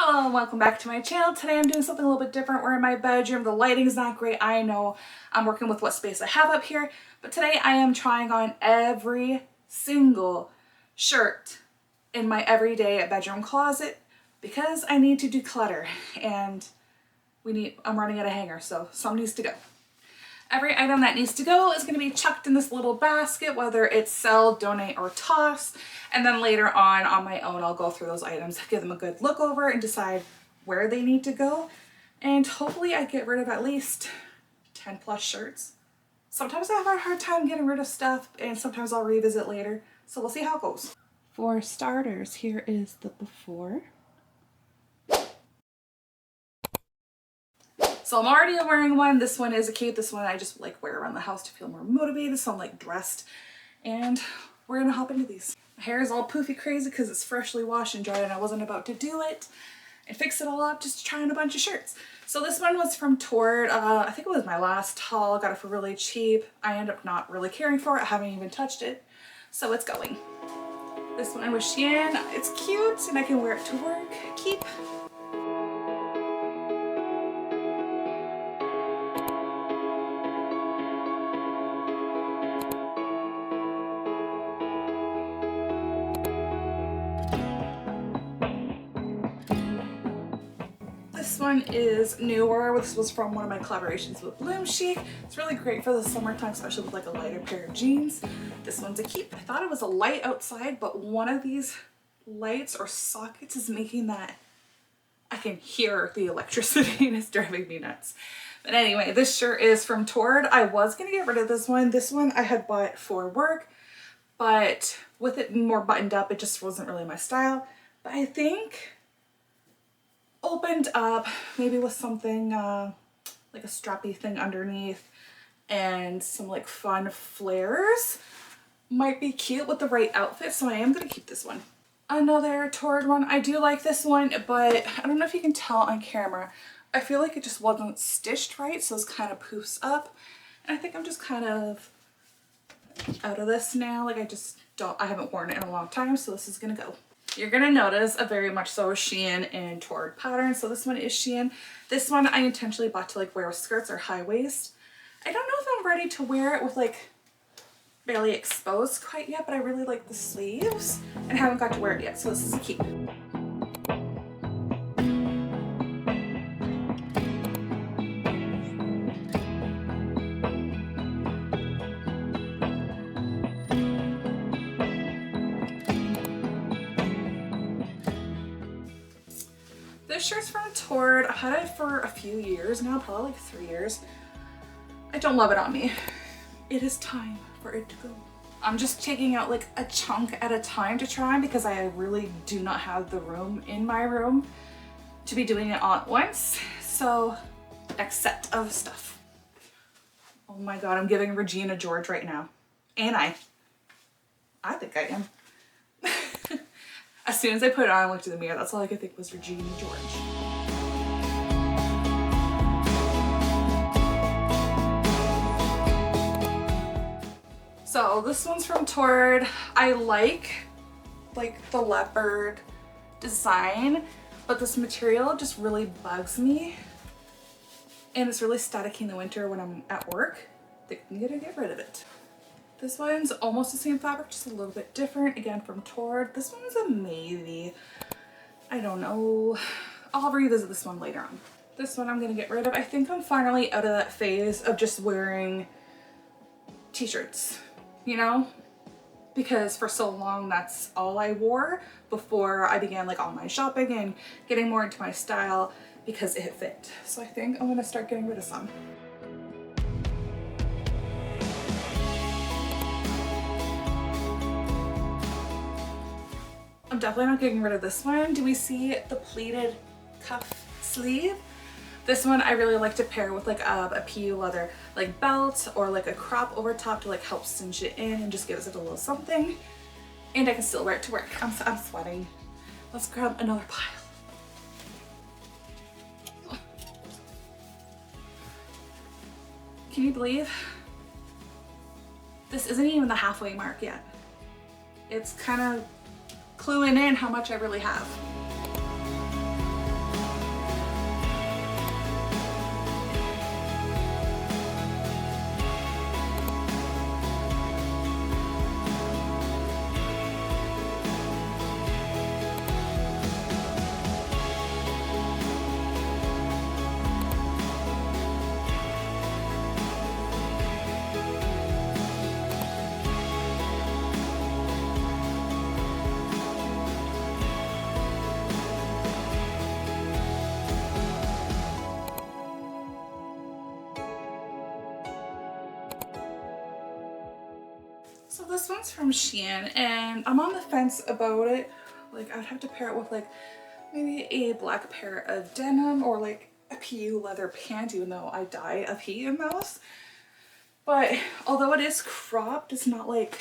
Hello and welcome back to my channel. Today I'm doing something a little bit different. We're in my bedroom. The lighting's not great. I know I'm working with what space I have up here, but today I am trying on every single shirt in my everyday bedroom closet because I need to declutter and I'm running out of hangers, so some needs to go. Every item that needs to go is going to be chucked in this little basket, whether it's sell, donate, or toss. And then later on my own, I'll go through those items, give them a good look over and decide where they need to go. And hopefully I get rid of at least 10 plus shirts. Sometimes I have a hard time getting rid of stuff and sometimes I'll revisit later. So we'll see how it goes. For starters, here is the before. So I'm already wearing one. This one is cute. This one I just like wear around the house to feel more motivated. So I'm like dressed and we're gonna hop into these. My hair is all poofy crazy because it's freshly washed and dried and I wasn't about to do it and fix it all up just to try on a bunch of shirts. So this one was from Tord. I think it was my last haul. Got it for really cheap. I end up not really caring for it. I haven't even touched it. So it's going. This one was Shein. It's cute and I can wear it to work. Keep. This one is newer. This was from one of my collaborations with Bloom Chic. It's really great for the summertime, especially with like a lighter pair of jeans. This one's a keep. I thought it was a light outside, but one of these lights or sockets is making that I can hear the electricity and it's driving me nuts. But anyway, this shirt is from Tord. I was gonna get rid of this one. This one I had bought for work, but with it more buttoned up, it just wasn't really my style. But I think opened up maybe with something like a strappy thing underneath and some like fun flares might be cute with the right outfit, so I am gonna keep this one. Another Tord one. I do like this one, but I don't know if you can tell on camera. I feel like it just wasn't stitched right, so it's kind of poofs up, and I think I'm just kind of out of this now. Like I haven't worn it in a long time, so this is gonna go. You're gonna notice a very much so Shein and Tord pattern. So this one is Shein. This one I intentionally bought to like wear with skirts or high waist. I don't know if I'm ready to wear it with like barely exposed quite yet, but I really like the sleeves and haven't got to wear it yet. So this is a keep. This shirt's from Tord. I've had it for a few years now, probably like 3 years. I don't love it on me. It is time for it to go. I'm just taking out like a chunk at a time to try because I really do not have the room in my room to be doing it all at once. So next set of stuff. Oh my God, I'm giving Regina George right now. And I think I am. As soon as I put it on, I looked in the mirror. That's all I could think was Regina George. So this one's from Tord. I like the leopard design, but this material just really bugs me. And it's really staticky in the winter when I'm at work. I think I'm gonna get rid of it. This one's almost the same fabric, just a little bit different. Again, from Tord. This one's a maybe. I don't know. I'll revisit this one later on. This one I'm gonna get rid of. I think I'm finally out of that phase of just wearing t-shirts, you know? Because for so long, that's all I wore before I began like online shopping and getting more into my style because it fit. So I think I'm gonna start getting rid of some. I'm definitely not getting rid of this one. Do we see the pleated cuff sleeve? This one I really like to pair with like a PU leather like belt or like a crop over top to like help cinch it in and just gives it a little something. And I can still wear it to work. I'm sweating. Let's grab another pile. Can you believe? This isn't even the halfway mark yet. It's kind of cluing in how much I really have. So this one's from Shein, and I'm on the fence about it. Like, I'd have to pair it with like maybe a black pair of denim or like a PU leather pant, even though I die of heat in those. But although it is cropped, it's not like,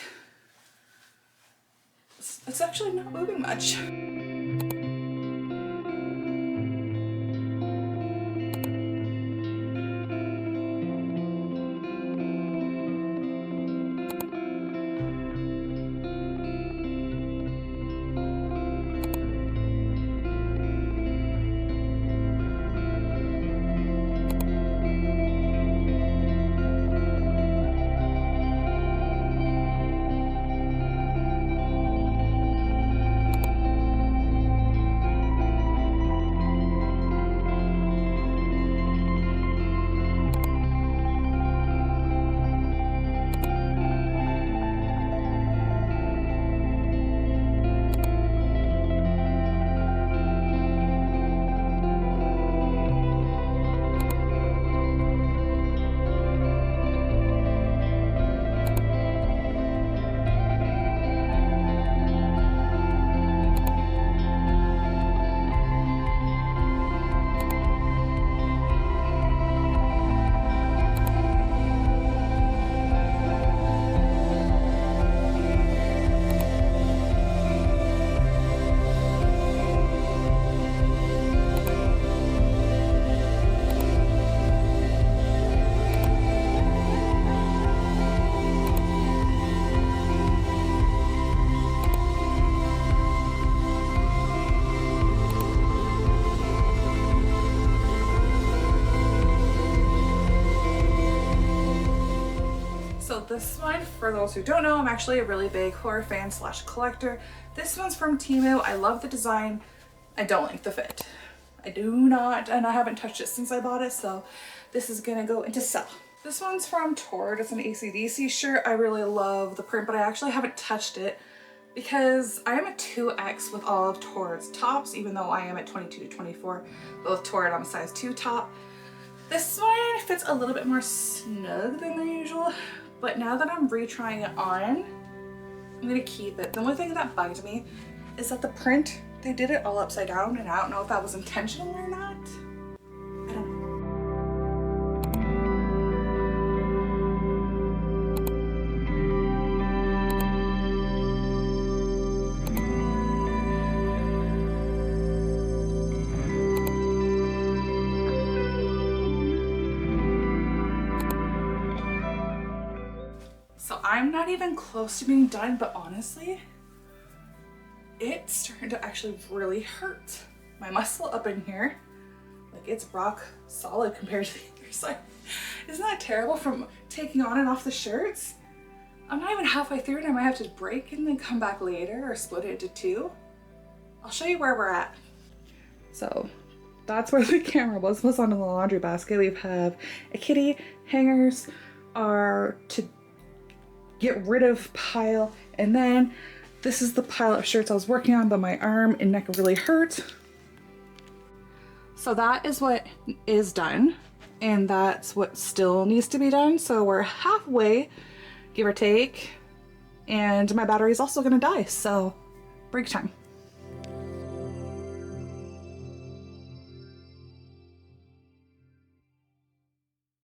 it's actually not moving much. This one, for those who don't know, I'm actually a really big horror fan slash collector. This one's from Temu. I love the design. I don't like the fit. I do not, and I haven't touched it since I bought it, so this is gonna go into sell. This one's from Tord. It's an AC/DC shirt. I really love the print, but I actually haven't touched it because I am a 2X with all of Tord's tops, even though I am at 22 to 24. But with Tord, I'm a size 2 top. This one fits a little bit more snug than the usual. But now that I'm retrying it on, I'm gonna keep it. The only thing that bugged me is that the print, they did it all upside down, and I don't know if that was intentional or not. I don't know. So I'm not even close to being done, but honestly, it's starting to actually really hurt. My muscle up in here, like it's rock solid compared to the other side. Isn't that terrible from taking on and off the shirts? I'm not even halfway through and I might have to break and then come back later or split it into two. I'll show you where we're at. So that's where the camera was on the laundry basket. We have a kitty, hangers are to get rid of pile, and then this is the pile of shirts I was working on, but my arm and neck really hurt. So that is what is done, and that's what still needs to be done. So we're halfway, give or take, and my battery is also gonna die, so break time.